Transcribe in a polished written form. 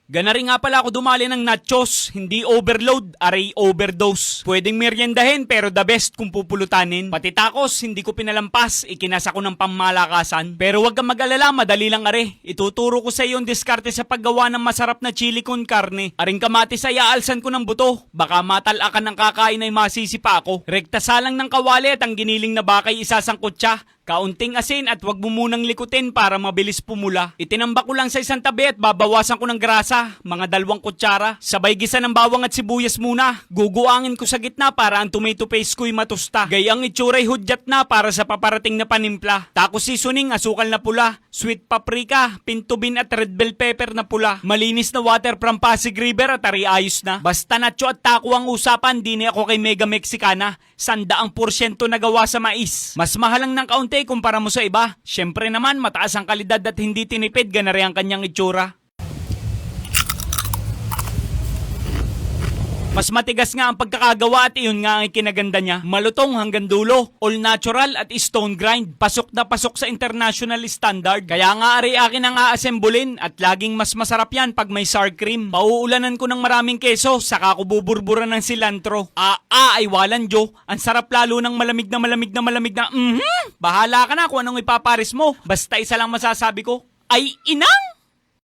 Gana rin nga pala ako dumali ng nachos, hindi overload, aray overdose. Pwedeng meriendahin pero the best kung pupulutanin. Pati tacos, hindi ko pinalampas, ikinasa ko ng pammalakasan. Pero wag kang mag-alala, madali lang are. Ituturo ko sa iyo yung diskarte sa paggawa ng masarap na chili con carne. Aring kamatis ay aalsan ko ng buto. Baka matalakan ng kakain ay masisipa ako. Rekta salang ng kawali at ang giniling na bakay isasangkot siya. Kaunting asin at wag mo munang likutin para mabilis pumula. Itinambak ko lang sa isang tabi at babawasan ko ng grasa, mga 2 kutsara. Sabay gisa ng bawang at sibuyas muna. Guguangin ko sa gitna para ang tomato paste ko'y matusta. Gayang itsuray hudyat na para sa paparating na panimpla. Taco seasoning, asukal na pula, sweet paprika, pinto bean at red bell pepper na pula. Malinis na water from Pasig River at ayos na. Basta nacho at taco ang usapan, di na ako kay Mega Mexicana. 100% na gawa sa mais. Mas mahalang ng kaunti kumpara mo sa iba. Syempre naman, mataas ang kalidad at hindi tinipid, ganari ang kanyang itsura. Mas matigas nga ang pagkakagawa at iyon nga ang kinaganda niya. Malutong hanggang dulo, all natural at stone grind. Pasok na pasok sa international standard. Kaya nga ari akin ang aassemblein at laging mas masarap yan pag may sour cream. Pauulanan ko ng maraming keso, saka ko buburburan ng cilantro. Ay walan jo. Ang sarap lalo ng malamig na bahala ka na kung anong ipaparis mo. Basta isa lang masasabi ko, ay inang!